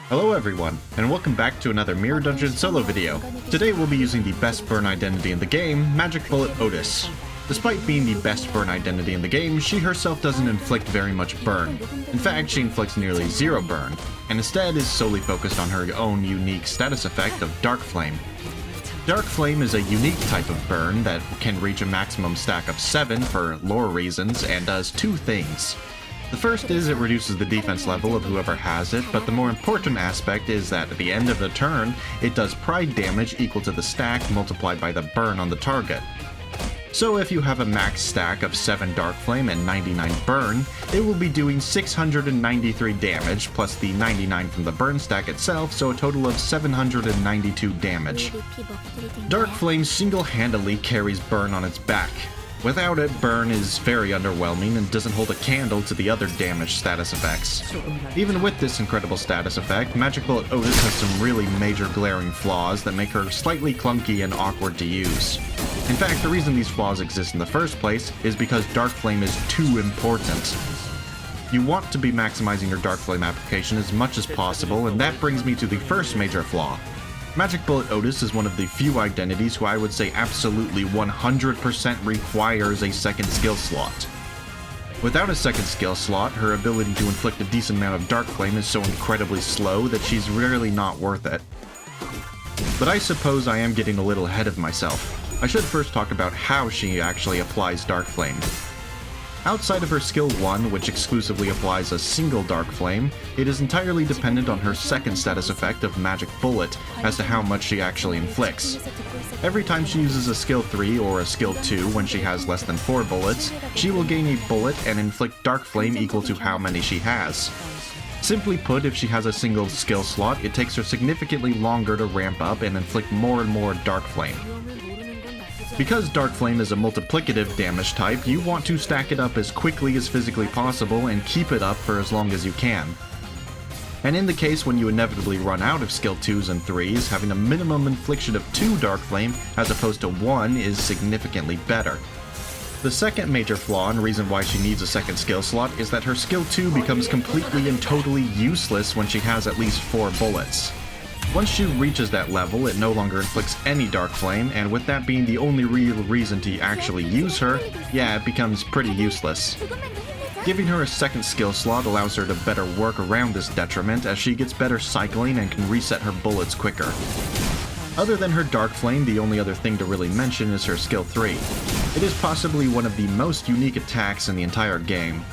Hello everyone, and welcome back to another Mirror Dungeon solo video. Today we'll be using the best burn identity in the game, Magic Bullet Outis. Despite being the best burn identity in the game, she herself doesn't inflict very much burn. In fact, she inflicts nearly zero burn, and instead is solely focused on her own unique status effect of Dark Flame. Dark Flame is a unique type of burn that can reach a maximum stack of 7 for lore reasons and does two things. The first is it reduces the defense level of whoever has it, but the more important aspect is that at the end of the turn, it does pride damage equal to the stack multiplied by the burn on the target. So if you have a max stack of 7 Dark Flame and 99 burn, it will be doing 693 damage plus the 99 from the burn stack itself, so a total of 792 damage. Dark Flame single-handedly carries burn on its back. Without it, burn is very underwhelming and doesn't hold a candle to the other damage status effects. Even with this incredible status effect, Magic Bullet Outis has some really major glaring flaws that make her slightly clunky and awkward to use. In fact, the reason these flaws exist in the first place is because Dark Flame is too important. You want to be maximizing your Dark Flame application as much as possible, and that brings me to the first major flaw. Magic Bullet Outis is one of the few identities who I would say absolutely 100% requires a second skill slot. Without a second skill slot, her ability to inflict a decent amount of Dark Flame is so incredibly slow that she's really not worth it. But I suppose I am getting a little ahead of myself. I should first talk about how she actually applies Dark Flame. Outside of her skill 1, which exclusively applies a single Dark Flame, it is entirely dependent on her second status effect of Magic Bullet as to how much she actually inflicts. Every time she uses a skill 3 or a skill 2 when she has less than 4 bullets, she will gain a bullet and inflict Dark Flame equal to how many she has. Simply put, if she has a single skill slot, it takes her significantly longer to ramp up and inflict more and more Dark Flame. Because Dark Flame is a multiplicative damage type, you want to stack it up as quickly as physically possible and keep it up for as long as you can. And in the case when you inevitably run out of skill 2s and 3s, having a minimum infliction of 2 Dark Flame as opposed to 1 is significantly better. The second major flaw and reason why she needs a second skill slot is that her skill 2 becomes completely and totally useless when she has at least 4 bullets. Once she reaches that level, it no longer inflicts any Dark Flame, and with that being the only real reason to actually use her, yeah, it becomes pretty useless. Giving her a second skill slot allows her to better work around this detriment as she gets better cycling and can reset her bullets quicker. Other than her Dark Flame, the only other thing to really mention is her skill 3. It is possibly one of the most unique attacks in the entire game.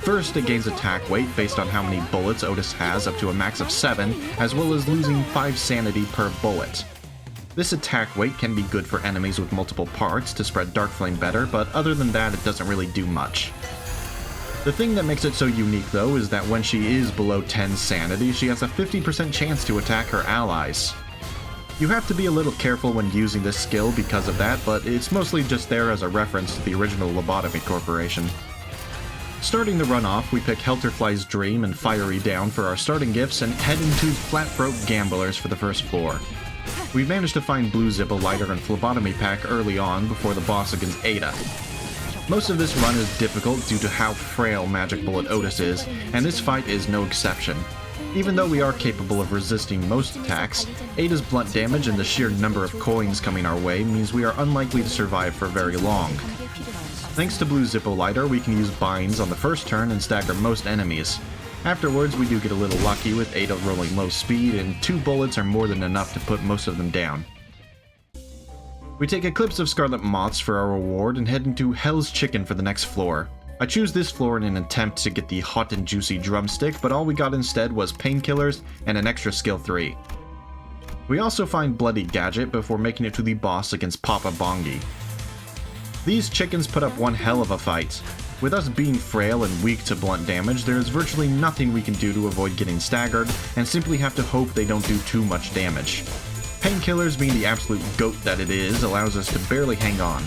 First, it gains attack weight based on how many bullets Outis has, up to a max of 7, as well as losing 5 sanity per bullet. This attack weight can be good for enemies with multiple parts to spread Dark Flame better, but other than that it doesn't really do much. The thing that makes it so unique though is that when she is below 10 sanity, she has a 50% chance to attack her allies. You have to be a little careful when using this skill because of that, but it's mostly just there as a reference to the original Lobotomy Corporation. Starting the run off, we pick Helterfly's Dream and Fiery Down for our starting gifts and head into Flat-Broke Gamblers for the first floor. We've managed to find Blue Zippo Lighter and Phlebotomy Pack early on before the boss against Ada. Most of this run is difficult due to how frail Magic Bullet Outis is, and this fight is no exception. Even though we are capable of resisting most attacks, Ada's blunt damage and the sheer number of coins coming our way means we are unlikely to survive for very long. Thanks to Blue Zippo Lighter, we can use binds on the first turn and stagger most enemies. Afterwards, we do get a little lucky with Ada rolling low speed, and 2 bullets are more than enough to put most of them down. We take Eclipse of Scarlet Moths for our reward and head into Hell's Chicken for the next floor. I choose this floor in an attempt to get the hot and juicy drumstick, but all we got instead was painkillers and an extra skill 3. We also find Bloody Gadget before making it to the boss against Papa Bongi. These chickens put up one hell of a fight. With us being frail and weak to blunt damage, there is virtually nothing we can do to avoid getting staggered, and simply have to hope they don't do too much damage. Painkillers, being the absolute goat that it is, allows us to barely hang on.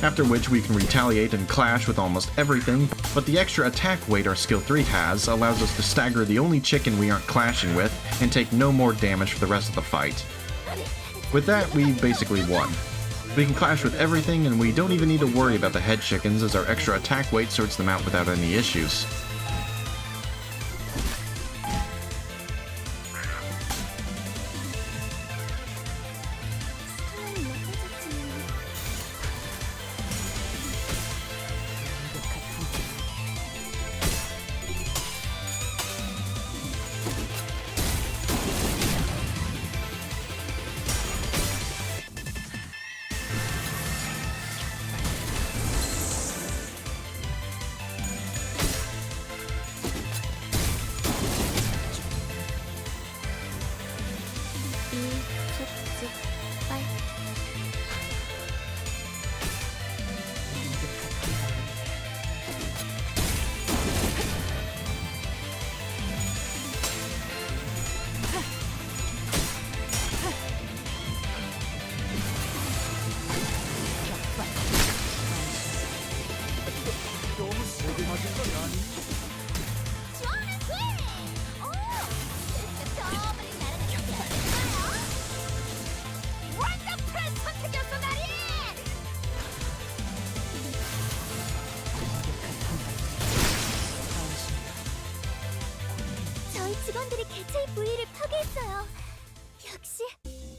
After which we can retaliate and clash with almost everything, but the extra attack weight our skill 3 has allows us to stagger the only chicken we aren't clashing with, and take no more damage for the rest of the fight. With that, we basically won. We can clash with everything, and we don't even need to worry about the head chickens as our extra attack weight sorts them out without any issues.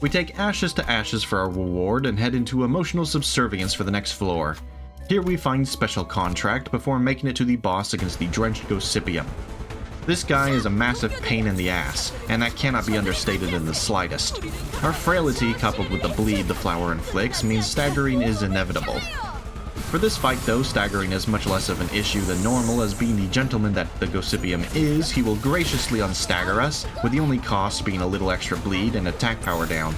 We take ashes to ashes for our reward and head into emotional subservience for the next floor. Here we find Special Contract before making it to the boss against the Drenched Gossipium. This guy is a massive pain in the ass, and that cannot be understated in the slightest. Our frailty coupled with the bleed the flower inflicts means staggering is inevitable. For this fight though, staggering is much less of an issue than normal, as being the gentleman that the Gossipium is, he will graciously unstagger us, with the only cost being a little extra bleed and attack power down.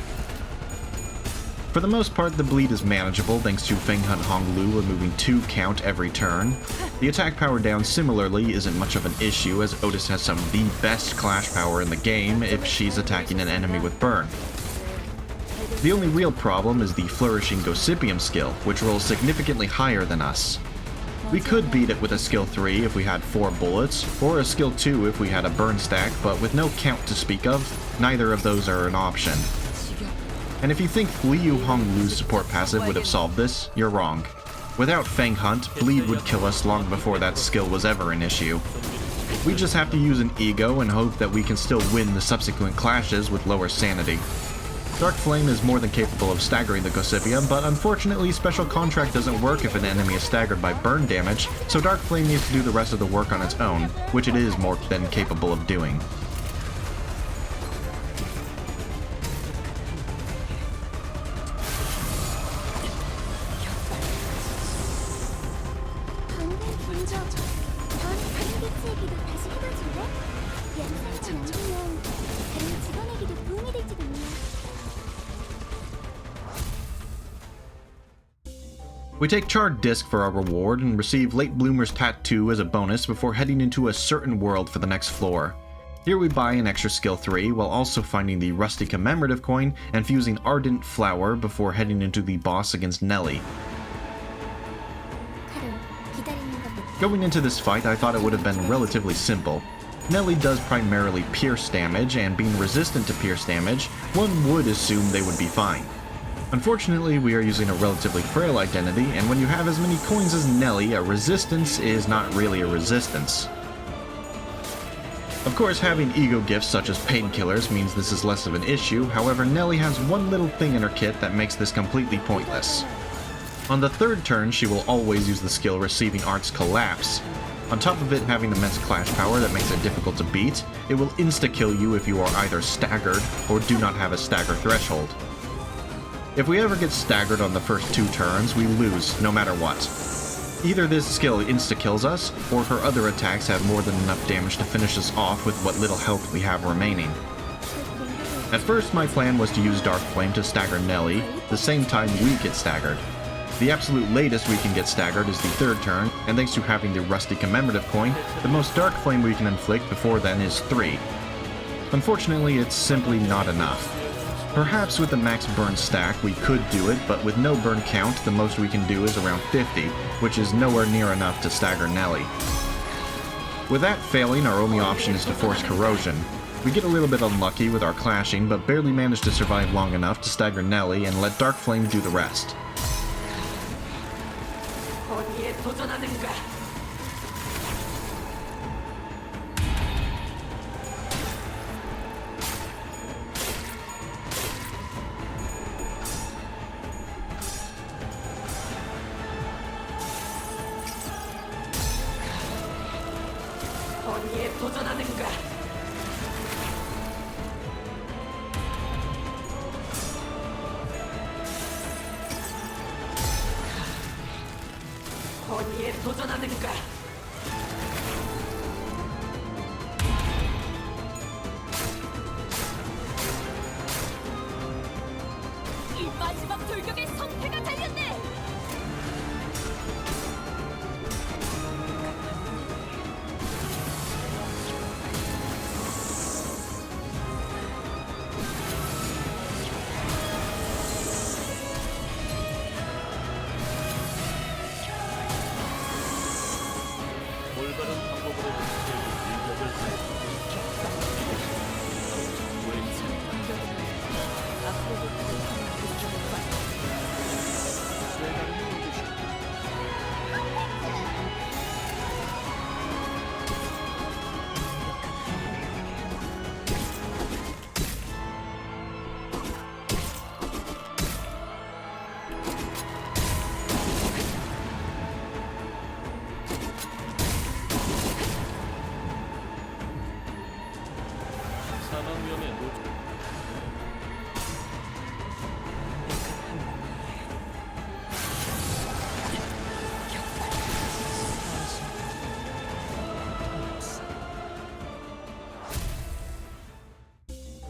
For the most part, the bleed is manageable thanks to Feng Hunt Hong Lu removing 2 count every turn. The attack power down similarly isn't much of an issue, as Otis has some of the best clash power in the game if she's attacking an enemy with burn. The only real problem is the Flourishing Gossipium skill, which rolls significantly higher than us. We could beat it with a skill 3 if we had 4 bullets, or a skill 2 if we had a burn stack, but with no count to speak of, neither of those are an option. And if you think Liu Honglu's support passive would have solved this, you're wrong. Without Feng Hunt, bleed would kill us long before that skill was ever an issue. We just have to use an ego and hope that we can still win the subsequent clashes with lower sanity. Dark Flame is more than capable of staggering the Gossipium, but unfortunately Special Contract doesn't work if an enemy is staggered by burn damage, so Dark Flame needs to do the rest of the work on its own, which it is more than capable of doing. We take Charred Disc for our reward and receive Late Bloomer's Tattoo as a bonus before heading into a certain world for the next floor. Here we buy an extra skill 3 while also finding the Rusty Commemorative Coin and fusing Ardent Flower before heading into the boss against Nelly. Going into this fight, I thought it would have been relatively simple. Nelly does primarily pierce damage, and being resistant to pierce damage, one would assume they would be fine. Unfortunately, we are using a relatively frail identity, and when you have as many coins as Nelly, a resistance is not really a resistance. Of course, having ego gifts such as painkillers means this is less of an issue, however Nelly has one little thing in her kit that makes this completely pointless. On the 3rd turn, she will always use the skill Receiving Art's Collapse. On top of it having immense clash power that makes it difficult to beat, it will insta-kill you if you are either staggered or do not have a stagger threshold. If we ever get staggered on the first 2 turns, we lose, no matter what. Either this skill insta-kills us, or her other attacks have more than enough damage to finish us off with what little health we have remaining. At first, my plan was to use Dark Flame to stagger Nelly, the same time we get staggered. The absolute latest we can get staggered is the 3rd turn, and thanks to having the Rusty Commemorative Coin, the most Dark Flame we can inflict before then is 3. Unfortunately, it's simply not enough. Perhaps with the max burn stack we could do it, but with no burn count, the most we can do is around 50, which is nowhere near enough to stagger Nelly. With that failing, our only option is to force Corrosion. We get a little bit unlucky with our clashing, but barely manage to survive long enough to stagger Nelly and let Dark Flame do the rest.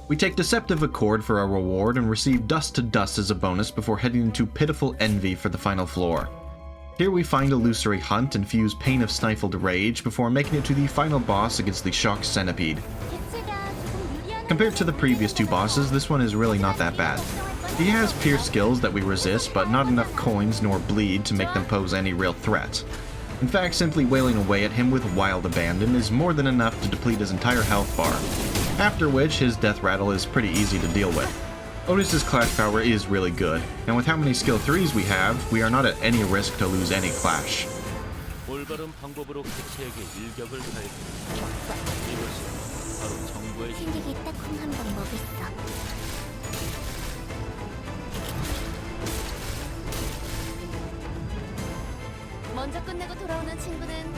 We take Deceptive Accord for our reward and receive Dust to Dust as a bonus before heading into Pitiful Envy for the final floor. Here we find Illusory Hunt and fuse Pain of Stifled Rage before making it to the final boss against the Shock Centipede. Compared to the previous two bosses, this one is really not that bad. He has pierce skills that we resist, but not enough coins nor bleed to make them pose any real threat. In fact, simply wailing away at him with Wild Abandon is more than enough to deplete his entire health bar, after which his Death Rattle is pretty easy to deal with. Otis's Clash power is really good, and with how many skill 3s we have, we are not at any risk to lose any Clash. 먼저 끝내고 돌아오는 친구는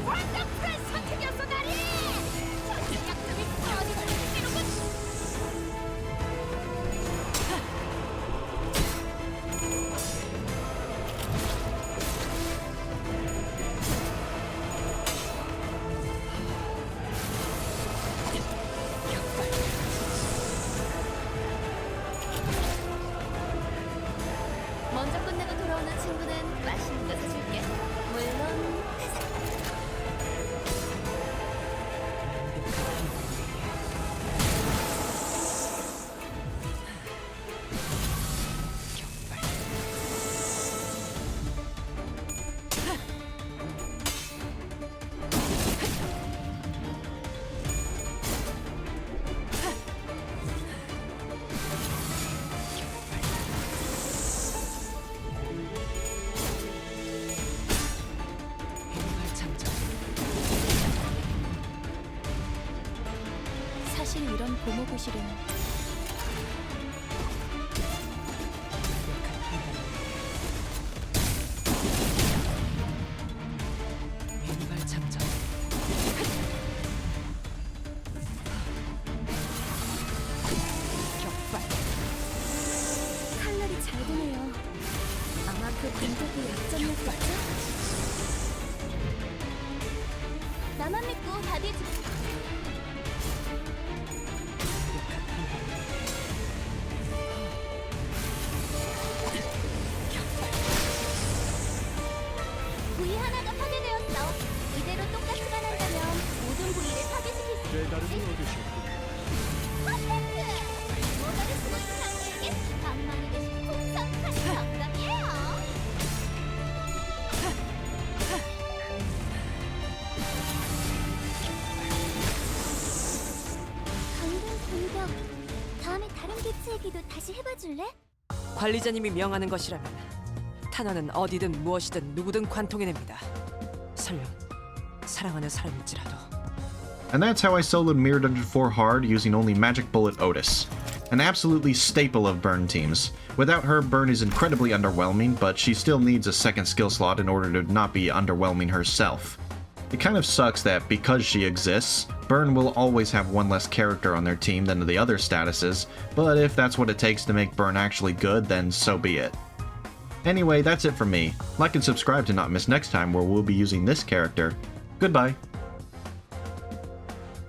완벽한 선택이었어, 나리! 전략적인 어디가 이루고 먼저 끝내고 돌아오는 친구는 맛있는 거 사줄게. 물론 사실 이런 고모부실은 왼발 장전 격발 칼날이 잘 되네요. 아마 그 공격이 약점이었겠죠? 나만 믿고 답이 부위 하나가 파괴되었어. 이대로 똑같이만 한다면 모든 부위를 파괴시킬 수 있겠지? 퍼펙트! 모자를 쓰고 있는 상대에게 방망이 대신 풍선까지 정답이에요. 강동 공격. 다음에 다른 개체에게도 다시 해봐줄래? 관리자님이 명하는 것이라면 탄원은 어디든 무엇이든 누구든 관통해냅니다. 설령 사랑하는 사람일지라도. And that's how I soloed Mirror Dungeon 4 hard using only Magic Bullet Outis. An absolutely staple of burn teams. Without her, burn is incredibly underwhelming, but she still needs a second skill slot in order to not be underwhelming herself. It kind of sucks that because she exists, Burn will always have one less character on their team than the other statuses, but if that's what it takes to make Burn actually good, then so be it. Anyway, that's it from me. Like and subscribe to not miss next time where we'll be using this character. Goodbye.